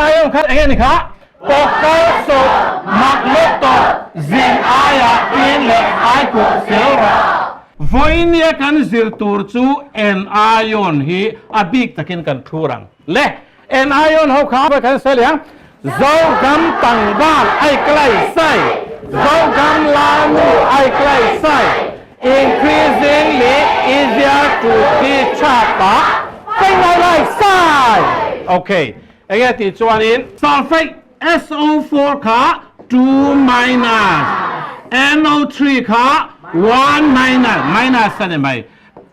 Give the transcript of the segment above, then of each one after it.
ion คัดเองนี่ค่ะปกเกสมักเล็กต่อซินอายาอินเลไอกุเซลระvoinia kan zirtur chu en ion hi abik takin kan thurang le en ion ho kha kan seliang zo gam tang ban ai klai sai zo gam la nu ai klai sai increasingly easier to be chapa pai lai sai okay again ti chuan in sulfate SO4 kha 2 minus NO3 kha 1 minus นั่นไหม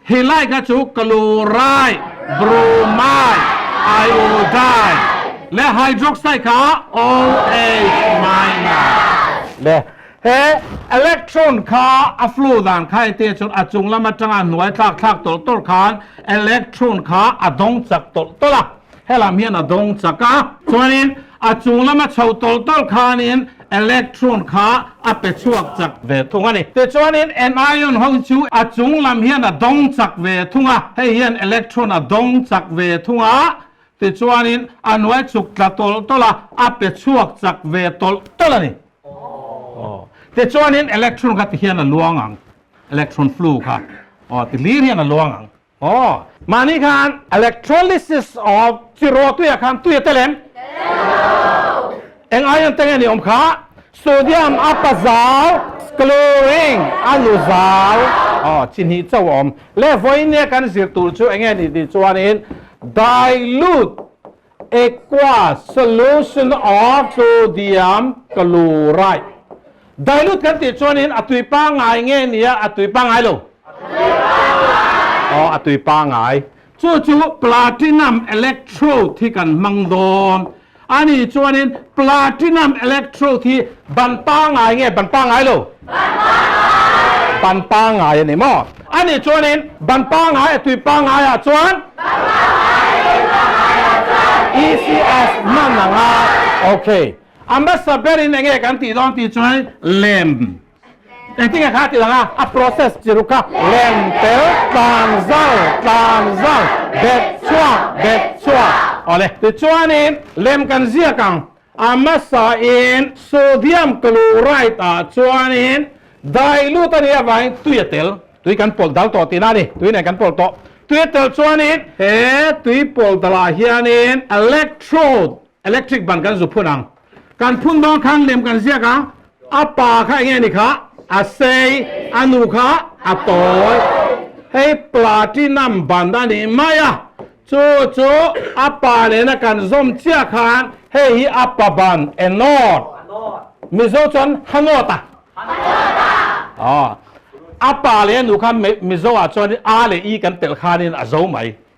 เฮไลก็จุกลูไรด์บรูไมด์ไอโอไดด์และไฮดรอกไซด์ค่ะ OH minus และเฮอิเล็กตรอนค่ะอัฟลูดันค่ะเตจนอจุงละมาจังหน่วยทักต้นค่ะอิเล็กตรอนค่ะอดงจักต้นละเฮลามีนอดงจักค่ะส่วนนี้อจุงละมาเช่าต้นค่ะนี้อิเล็กตรอนค่ะอัปเปชวกจากเวทุงอันนี้แต่ส่วนนี้แอนไอออนของชูอจุงลำเฮียนดงจากเวทุงอ่ะให้เฮียนอิเล็กตรอนดงจากเวทุงอ่ะแต่ส่วนนี้อันไว้จุกละต้นละอัปเปชวกจากเวต้นละนี่แต่ส่วนนี้อิเล็กตรอนก็ที่เฮียนลวงอ่ะอิเล็กตรอนฟลูค่ะที่ลีเฮียนลวงอ่ะมานี่กัน electrolysis of จิโรตุยกันตุยเตเลมเอ็งไอออนเต็งนี่อมค่ะโซเดียมอัปซาวคลอรีนอนุซาวชินหิเจ้าอมและไฟเนี่ยกันสิตูชูเอ็งนี่ดิจวนนี้ dilute aqueous solution of sodium chloride dilute กันติจวนนี้อตุยปังไงเงี้ยนี่อตุยปังไงลูกอตุยปังไงจู่ๆ platinum electrode ที่กันมังโดนอันนี้ชวนนี้ platinum electrode ที่บันป้าไงเงี้ยบันป้าไงลูกบันป้าไงนี่มั้งอันนี้ชวนนี้บันป้าไงตุยป้าไงอ่ะชวน ECS นั่นนะโอเคอันนั้นสับเปลี่ยนยังไงกันตีตอนตีชวนเลมแต่ที่ข้าตีละอ่ะ process จิรุกะเลมเตลtransil เบ็ดชัวเอาเลยแต่ชวนนี้เลมกันเสียกันอามาสาอินโซเดียมคลอไรด์ชวนนี้ได้รู้ตัวนี้ว่าตุยเตลตุยกันปอลดาวต่อตีน่าดิตุยไหนกันปอลต่อตุยเตลชวนนี้ตุยปอลตลาดเฮียนี้อิเล็กโทรดอิเล็กทริกบันกันจุพุ่งกันพุ่งดองข้างเลมกันเสียกันอาปาข้าอย่างนี้ค่ะอาเซอนุค่ะอาตอยให้ปลาที่นำบันดานี้มาอ่ะจู่อาปาเนี่ยนะกันส้มเชี่ยขานให้อาปาบันเอนอดมิโซจนฮันโนตาอาปาเนี่ยหนูค่ะมิโซอ่ะจนอาเลยอีกันเตลขานินอาโซไหม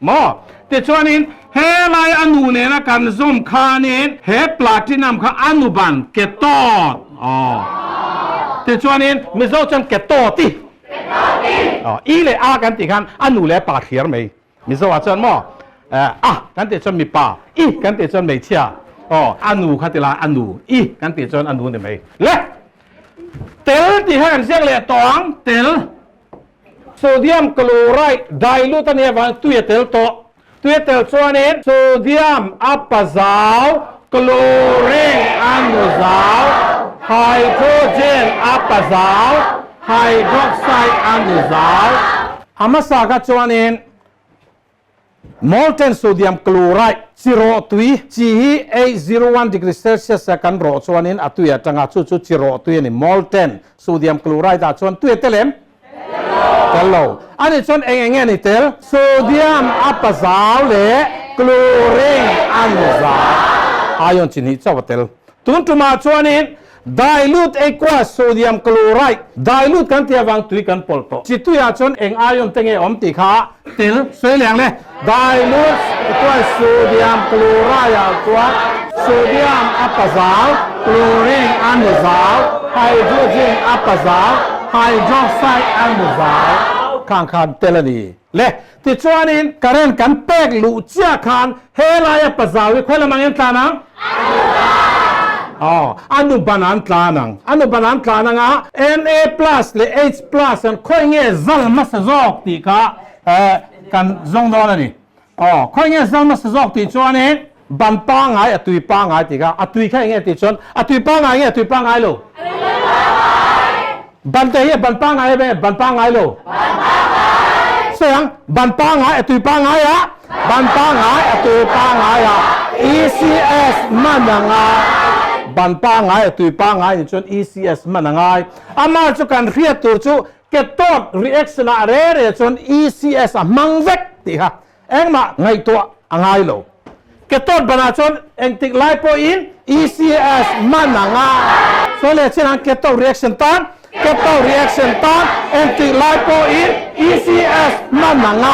มอแต่จวนนี้เฮลายอนุเนี่ยนะกันส้มขานินเฮปลาที่นำค่ะอนุบันเกตอดแต่จวนนี้มิโซจนเกตอติอีเลยอากันติกันอนุเลยปาเขียร์ไหมมิโซอ่ะจนมอกันติจนมีปาอีกันติจนไม่เชี่ยอนุค่ะติละอนุอีกันติจนอนุเนี่ยไหมเละเตลที่ให้กันเสียงเลยตองเตลโซเดียมคลอไรด์ไดลูตันเนี่ยว่าตุยเตลโตตุยเตลส่วนนี้โซเดียมอัปซาวคลอรีนอนุซาวไฮโดรเจนอัปซาวไฮดรอกไซด์อนุซาวอามาสากัส่วนนี้molten sodium chloride 0.3 801 degree Celsius กันรอส่วนนี้อัตุยจังอาชุ0.3นี่ molten sodium chloride ส่วนตุยเตลมเตลโลอันนี้ส่วนเองนี่เตลโซเดียมอัปซาวเลคลอรีนอนุซาวไอออนชินิเจ้าเตลตุนตุมาส่วนนี้ dilute aqueous sodium chloride dilute กันที่วางตุยกันปอลโตจิตุยส่วนเองไอออนเตงอมติขาเตลสวยเหลียงเลย dilute aqueous sodium chloride ตัว sodium อัปซาวคลอรีนอนุซาวไฮโดรเจนอัปซาวไฮดรอกไซด์อนุซาวข้างเตลนี่เลยที่ชวนนี้การเล่นกันเป๊กลุเจียคานเฮลายอัปซาววิเคราะห์ละมังยันตานังอนุบานันตานังNa plus และ H plus อันค่อยเงี้ยซัลมาสซอกตีกะกันซงดอลนี่ค่อยเงี้ยซัลมาสซอกตีชวนนี้ บันป้าไงอตุยป้าไงติกะอตุยแค่เงี้ยติชนอตุยป้าไงเงี้ยอตุยป้าไงโลบันเตยบันป้าไงเบ้บันป้าไงโลเสียงบันป้าไงอตุยป้าไงอะบันป้าไงอตุยป้าไงอะ ECS มันยังไงบันป้าไงอตุยป้าไงชน ECS มันยังไงอามาจุกันเรียกตัวจูเก็ตตัว reaction อะไรจน ECS มังเวกติฮะเอ็งมาไงตัวไงโลเก็ตตัวบรรณาชนเอ็งติดไลโปอิน ECS มันยังไงส่วนเลเช่นนั้นเก็ตตัว reaction ตันเก็ตตัว reaction ตันเอ็งติดไลโปอิน ECS มันยังไง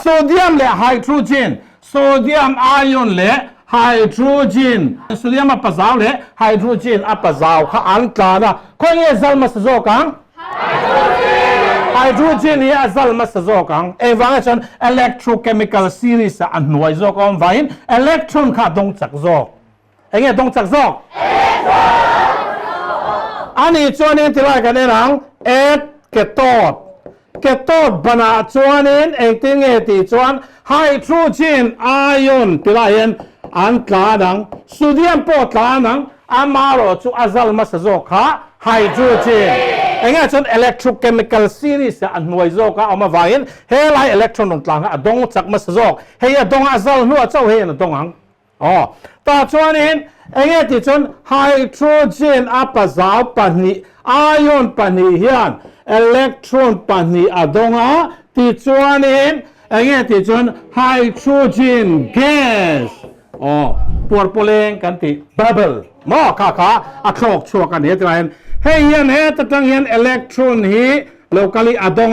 โซเดียมและไฮโดรเจนโซเดียมไอออนและไฮโดรเจนโซเดียมอัปะซาวและไฮโดรเจนอัปะซาวข้าอันกลานะคนเยซัลมาสโซกังไฮโดรเจนเนี่ยซัลมาสโซกังเอวังชันอิเล็กโทรเคมีคอลซีรีส์อันหน่วยโซกังไว้อิเล็กตรอนข้าดงจักโซเองดงจักโซอันนี้ชวนนี้ที่ไรกันเนี่ยนังเอ็ดเกตโตดบรรณาชวนนี้เองที่เงติชวนไฮโดรเจนไอออนที่ไรเห็นอันกลาดังโซเดียมโพแทสซัมอามาโรจูอาซัลมาสโซข้าไฮโดรเจนเองจนอิเล็กโทรเคมีคอลซีรีส์อันหน่วยโซก้าเอามาไว้เฮลัยอิเล็กตรอนต่างๆดงจักมาสโซกเฮียดงอาซัลนัวเจ้าเฮียนดงหังแต่ชวนนี้เองที่จนไฮโดรเจนอัปะซาวปนีไอออนปนีเฮียนอิเล็กตรอนปนีดงที่ชวนนี้เองที่จนไฮโดรเจนแก๊สปวดโปเลงกันติบับเบิลมอข้าอักโลกชัวกันเห็นไหมเฮียนตั้งเฮียนอิเล็กตรอนฮีโลกาลีอดง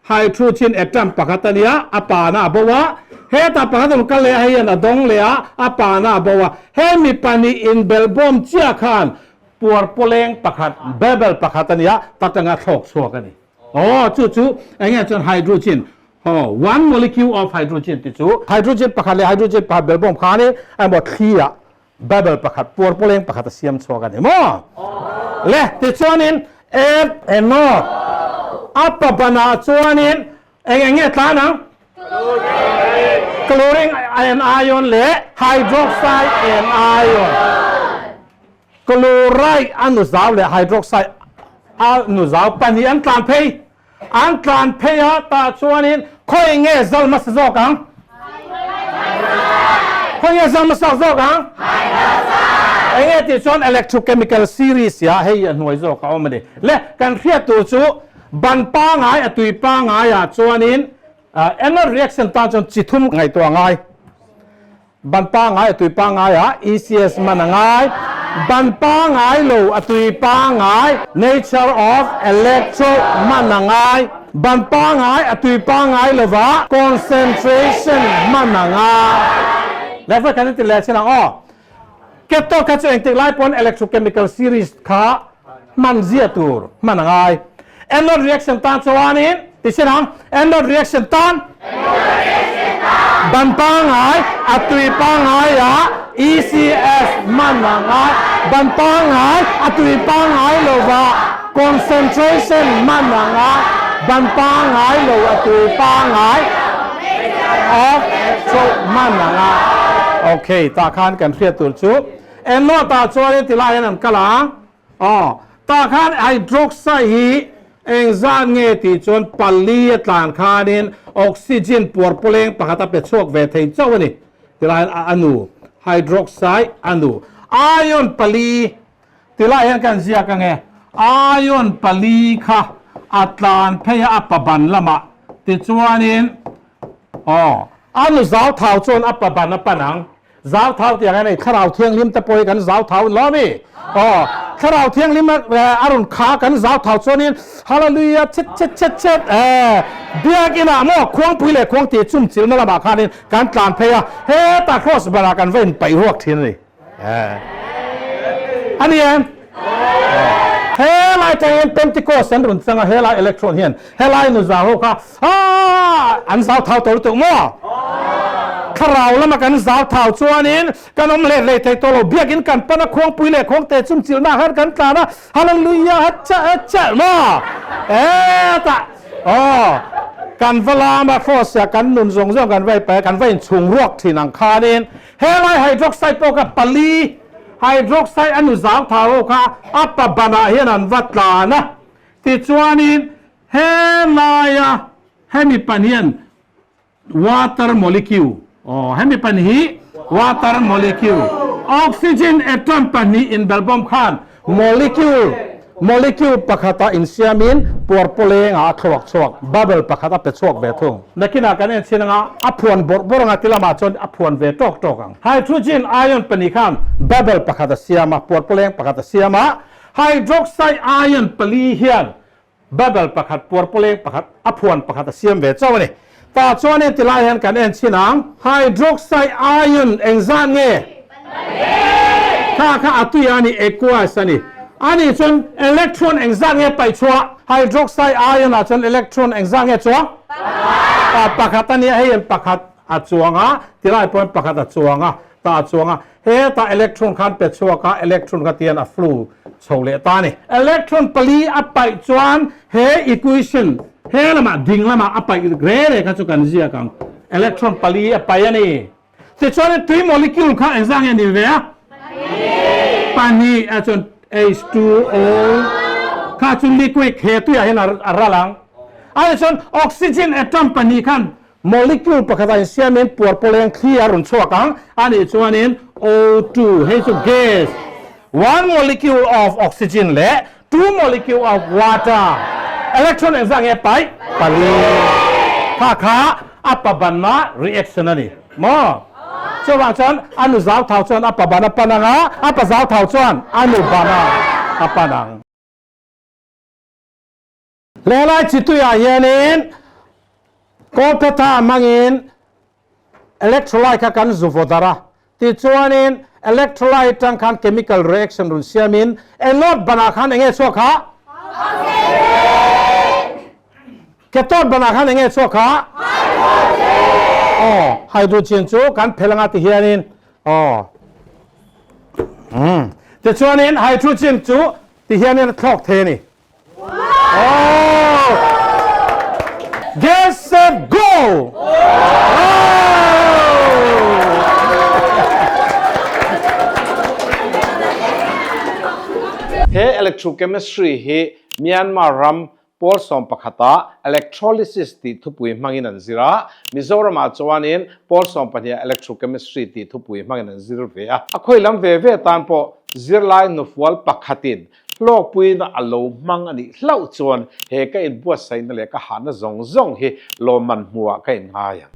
ไฮโดรเจนแอตอมปะกัตเนียอปานาบัวเฮตาปะกัตมุกเลเฮียนอดงเลยอปานาบัวเฮมีปานีอินเบลบอมเจียขันปวดโปเลงปะกัตบับเบิลปะกัตเนียตั้งอักโลกชัวกันนี่จู่เองจนไฮโดรเจนone molecule of hydrogen ติดจูไฮโดรเจนปะขัดเลยไฮโดรเจนปะขัดเบลบอมขานี่ไอ้หมดขี้อะบับเบิลปะขัดปวดโปเลงปะขัดเสียมชัวกันนี่มั้งเลยติดชวนินเอ็นออัปปะปนาชวนินเองตานังคลอรีนไอออนเลยไฮโดรไซด์ไอออนคลอไรด์อนุสาวเลยไฮโดรไซด์อนุสาวปนีอันกลางเพย์อันกลางเพย์ตาชวนินค่อยเงี้ยซัลมาสโซกังค่อยเงี้ยซัลมาสโซกังเองที่ชวนอิเล็กโทรเคมีคอลซีรีส์เฮียหน่วยโซก้าเอามาดิเละกันเรียกตัวจูบันป้าไงตุยป้าไงชวนินเอ็นรีแอคชั่นตาจนจิตุมไงตัวไงบันป้าไงตุยป้าไงECS มันไงบันป้าไงโลตุยป้าไง nature of electro มันไงบันป้าไงตุยป้าไงโลวะ concentration มันไงแล้วก็การที่เรียกเช่นเก็ตตัวขั้นตอนที่ไล่ปน electrochemical series ข้ามันเสียตัวมันไง end reaction ตามชวานินที่เช่นนั้น end reaction ตามบันป้าไงตุยป้าไงECS มันไงบันป้าไงตุยป้าไงโลวะ concentration มันไงบันป้าไงโลวะตุยป้าไง of electro มันไงโอเคตาขานกันเรียกตัวชุบเอ็นโนตาชัวร์ที่ไล่นั่นกลางตาขานไฮโดรไซด์เองจานเงติจนปลีตานขานินออกซิเจนปวดโปเลงปะกตาเป็ดโชกเวทีเจ้านี่ที่ไล่อนุไฮโดรไซด์อนุไอออนปลีที่ไล่กันเสียกันไงไอออนปลีค่ะอัตลานเพย์อัปบันละมะที่ชัวร์นินอันนู้สาวเท้าจนอัปบันอัปนังสาวเท้าที่ยังไงข้าเราเที่ยงลิมตะโปยกันสาวเท้าล้อมีข้าเราเที่ยงลิมอรุณขากันสาวเท้าจนนี่ฮาเลลูยาเช็ดเบียกินอ่ะมั่วควงปุยเลยควงตีจุ่มจิ๋วนั่นละมาขานี่การกลานเพย์เฮตาครอสบารากันเว้นไปรวกทีนี่อันนี้เฮลายใจเป็นติโกเซนรุนสังเฮลายอิเล็กตรอนเฮียนเฮลายนุสาวค่ะอันสาวเท้าตัวมั่วข้าเราแล้วมากันสาวเท้าชัวนินกันอมเล่เลยตัวเราเบียกินกันปนควงปุยเล่ควงเตะจุ่มจิ๋วหน้าหันกันตานะฮาเลลูยาฮัจจะมาตา กันเวลามาฟอสกันนุนทรงเจ้ากันไว้ไปกันไว้ชุงรวกที่นังคาเดนเฮลัยไฮดรอกไซด์โปกับปลีไฮดรอกไซด์อนุสาวทาวค่ะอัปปะบานาเฮนันวัตลานะติดจวนินเฮลัยเฮมีปัญญา water molecule อ๋อเฮมีปัญหา water molecule oxygen atom ปัญหา in เบลบอมคาน molecule ปะขัตาอินเซียมินปวดปเลงอาทวกชวก bubble ปะขัตาเป็ดชวกเวทุงนักกินอาการเนี่ยชินงาอภวนบรงัติลามาจนอภวนเวทอกกันไฮโดรเจนไอออนปนิคาน bubble ปะขัตาเซียมาปวดปเลงปะขัตาเซียมาไฮดรอกไซด์ไอออนปลีเฮียน bubble ปะขัตปวดปเลงปะขัตอภวนปะขัตาเซียมเวเจ้าเนี่ยตาจวนเนี่ยติลาเห็นกันเนี่ยชินังไฮดรอกไซด์ไอออนเอ็นซานเง่ข้าอตุยานี่เอกวาสนี่อันนี้จนอิเล็กตรอนเอ็นซานเง่ไปชัวไฮดรอกไซด์ไอออนจนอิเล็กตรอนเอ็นซานเง่ชัวปะขัตนี่ให้เห็นปะขัตอัดชัวงะติลาเห็นปะขัตอัดชัวงะตาชัวงะเฮตาอิเล็กตรอนคันเป็ดชัวกะอิเล็กตรอนกะเตียนอัฟลูโชเลตานี่อิเล็กตรอนปลีอัปไปจวนเฮอีควอชันเฮละมาดิ่งละมาอัปไปเกรเรกันจุกันเจียกังอิเล็กตรอนปลีอัปไปยันนี่แต่จวนทรีโมเลกุลค่ะเอ็นซานเง่นี่เวียปานีอาจน H2O ข้าจุลิควิกเฮตุยาเห็นอะไรลังอันนี้จนออกซิเจนอะตอมปานีคันโมเลกุลปะกะตาเซียมินปวดปเลงเคลียร์รุนชัวกังอันนี้จวนนี้ O2 ให้สุเกส one molecule of oxygen และ two molecule of water electron เอ็นซานเง่ไปปาลีข้าอัปปะบันนา reaction นี่มอช่วงจวนอนุสาวเท่าจวนอัปปะบันนาปนังอัปปะสาวเท่าจวนอนุบานาอัปปะนังเลไลจิตุยาเยนินโกเปตามังอินอิเล็กโทรไลต์กันจูโฟดาระติจวนินอิเล็กโทรไลต์ตั้งคันเคมีคอลรีแอคชั่นรุนเซียมินเอลอดบานาคันเองชัวค่ะเกตอดบานาคันเองชัวค่ะไฮโดรเจนจูกันเพลังติเฮียนินติจวนินไฮโดรเจนจูติเฮียนินทอกเทนี่Get set go! Hey electrochemistry he Myanmar ram por som pakhata electrolysis ti thupui mangin an zira Mizoram a chawanin por som pania electrochemistry ti thupui mangin an zir ve a akhoi lam ve ve tan po zirlai nufwal pakhatin lok pui na alo mang ani hlau chuan he ka in buat sai na le ka hana zong zong hi lo man muwa ka in nga ya